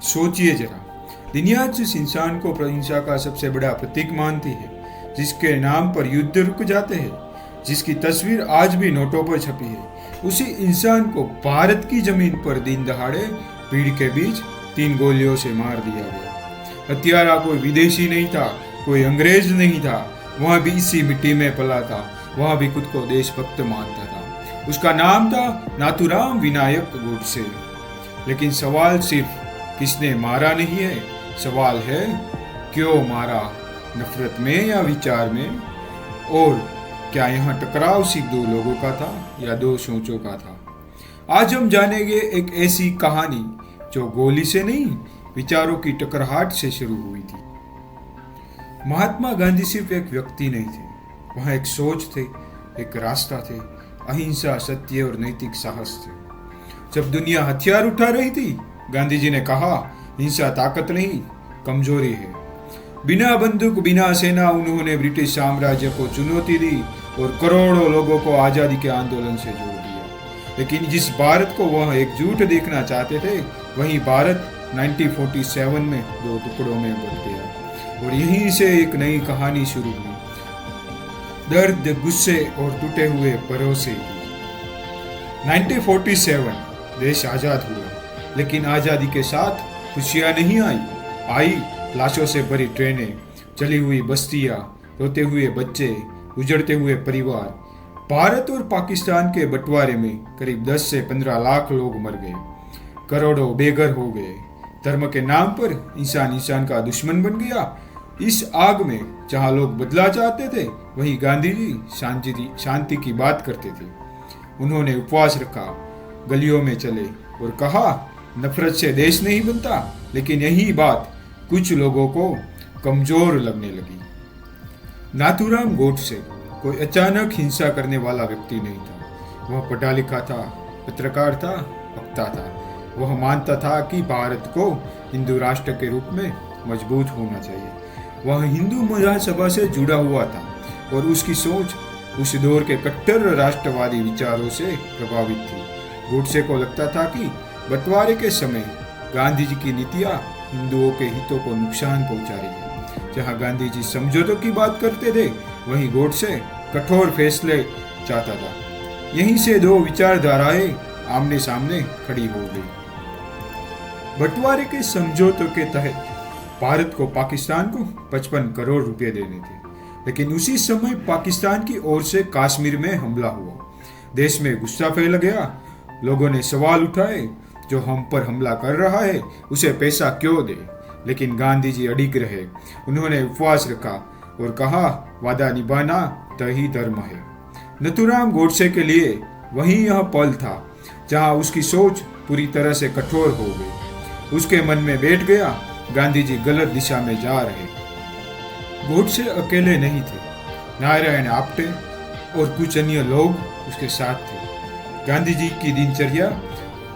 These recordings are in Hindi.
सोचिए जरा, दुनिया जिस इंसान को अहिंसा का सबसे बड़ा प्रतीक मानती है, जिसके नाम पर युद्ध रुक जाते हैं, जिसकी तस्वीर आज भी नोटों पर छपी है, उसी इंसान को भारत की जमीन पर दिन दहाड़े भीड़ के बीच 3 गोलियों से मार दिया गया। हत्यारा कोई विदेशी नहीं था, कोई अंग्रेज नहीं था, वह भी इसी मिट्टी में पला था, वह भी खुद को देशभक्त मानता था। उसका नाम था नाथूराम विनायक गोडसे। लेकिन सवाल सिर्फ किसने मारा नहीं है, सवाल है क्यों मारा, नफरत में या विचार में, और क्या यहाँ टकराव सिर्फ 2 लोगों का था या 2 सोचों का था। आज हम जानेंगे एक ऐसी कहानी जो गोली से नहीं, विचारों की टकराहट से शुरू हुई थी। महात्मा गांधी सिर्फ एक व्यक्ति नहीं थे, वह एक सोच थे, एक रास्ता थे, अहिंसा, सत्य और नैतिक साहस थे। जब दुनिया हथियार उठा रही थी, गांधी जी ने कहा, हिंसा ताकत नहीं, कमजोरी है। बिना बंदूक, बिना सेना उन्होंने ब्रिटिश साम्राज्य को चुनौती दी और करोड़ों लोगों को आजादी के आंदोलन से जोड़ दिया। लेकिन जिस भारत को वह एकजुट देखना चाहते थे, वही भारत 1947 में 2 टुकड़ों में बट गया और यहीं से एक नई कहानी शुरू हुई, दर्द, गुस्से और टूटे हुए भरोसे की। 1947 देश आजाद हुआ, लेकिन आजादी के साथ खुशियां नहीं आई लाशों से भरी ट्रेनें, जली हुई बस्तियां, रोते हुए बच्चे, उजड़ते हुए परिवार। भारत और पाकिस्तान के बंटवारे में करीब 10 से 15 लाख लोग मर गए, करोड़ों बेघर हो गए। धर्म के नाम पर इंसान इंसान का दुश्मन बन गया। इस आग में जहां लोग बदला चाहते थे, वहीं गांधी जी शांति की बात करते थे। उन्होंने उपवास रखा, गलियों में चले और कहा, नफरत से देश नहीं बनता। लेकिन यही बात कुछ लोगों को कमजोर लगने लगी। नाथूराम गोडसे कोई अचानक हिंसा करने वाला व्यक्ति नहीं था। वह पढ़ा लिखा था, पत्रकार था, वक्ता था। वह मानता था कि भारत को हिंदू राष्ट्र के रूप में मजबूत होना चाहिए। वह हिंदू महासभा से जुड़ा हुआ था और उसकी सोच उस दौर के कट्टर राष्ट्रवादी विचारों से प्रभावित थी। गोडसे को लगता था कि बंटवारे के समय गांधी जी की नीतियां हिंदुओं के हितों को नुकसान पहुंचा रही है। जहां गांधी जी समझौतों की बात करते थे, वहीं गोडसे कठोर फैसले चाहता था। यहीं से 2 विचारधाराएं आमने सामने खड़ी हो गई। बंटवारे के समझौतों के तहत भारत को पाकिस्तान को 55 करोड़ रुपए देने थे, लेकिन उसी समय पाकिस्तान की ओर से कश्मीर में हमला हुआ। देश में गुस्सा फैल गया। लोगों ने सवाल उठाए, जो हम पर हमला कर रहा है उसे पैसा क्यों दे। लेकिन गांधी जी अडिग रहे। उन्होंने उपवास रखा और कहा, वादा निभाना तही धर्म है। नाथूराम गोडसे के लिए वही यह पल था जहां उसकी सोच पूरी तरह से कठोर हो गई। उसके मन में बैठ गया, गांधी जी गलत दिशा में जा रहे। गोडसे अकेले नहीं थे, नारायण आप्टे और कुछ अन्य लोग उसके साथ थे। गांधी जी की दिनचर्या,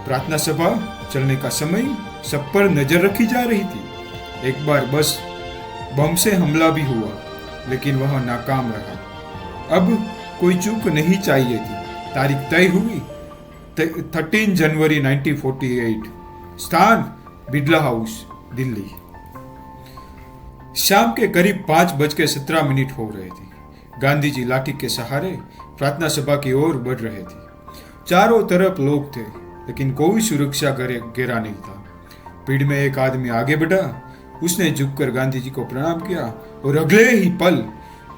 प्रार्थना सभा, चलने का समय, सब पर नजर रखी जा रही थी। एक बार बस बम से हमला भी हुआ, लेकिन वह नाकाम रहा। अब कोई चूक नहीं चाहिए थी। तारीख तय हुई, 13 जनवरी 1948, स्थान बिड़ला हाउस, दिल्ली। शाम के करीब 5:17 हो रहे थे। गांधी जी लाठी के सहारे प्रार्थना सभा की ओर बढ़ रहे थे। चारों तरफ लोग थे, लेकिन कोई सुरक्षा घेरा नहीं था। भीड़ में एक आदमी आगे बढ़ा। उसने झुककर गांधी जी को प्रणाम किया और अगले ही पल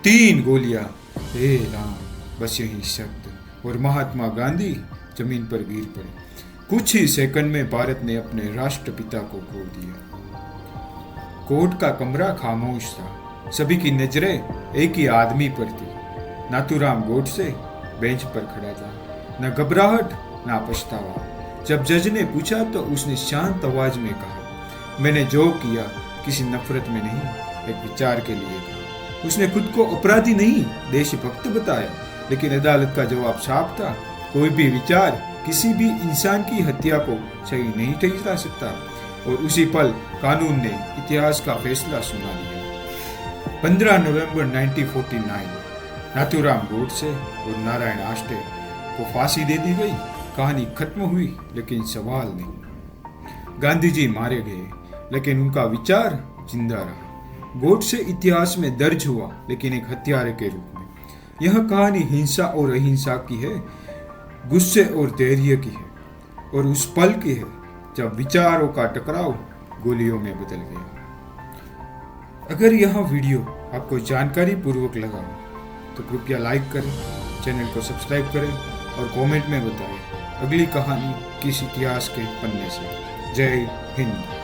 3 गोलियां, हे राम, बस यही शब्द, और महात्मा गांधी जमीन पर गिर पड़े। कुछ ही सेकंड में भारत ने अपने राष्ट्रपिता को खो दिया। कोर्ट का कमरा खामोश था। सभी की नजरें एक ही आदमी पर थी। नाथूराम गोडसे बेंच पर खड़ा था, न घबराहट न पछतावा। जब जज ने पूछा तो उसने शांत आवाज में कहा, मैंने जो किया किसी नफरत में नहीं, एक विचार के लिए कहा। उसने खुद को अपराधी नहीं, देशभक्त बताया। लेकिन अदालत का जवाब साफ था, कोई भी विचार किसी भी इंसान की हत्या को सही नहीं ठहरा सकता। और उसी पल कानून ने इतिहास का फैसला सुना दिया। 15 नवंबर 1949 नाथूराम गोडसे और नारायण आष्टे को फांसी दे दी गई। कहानी खत्म हुई, लेकिन सवाल नहीं। गांधी जी मारे गए, लेकिन उनका विचार जिंदा रहा। गोडसे इतिहास में दर्ज हुआ, लेकिन एक हत्यारे के रूप में। यह कहानी हिंसा और अहिंसा की है, गुस्से और धैर्य की है, और उस पल की है जब विचारों का टकराव गोलियों में बदल गया। अगर यह वीडियो आपको जानकारी पूर्वक लगा हो तो कृपया लाइक करें, चैनल को सब्सक्राइब करें और कमेंट में बताएं अगली कहानी किस इतिहास के पन्ने से। जय हिंद।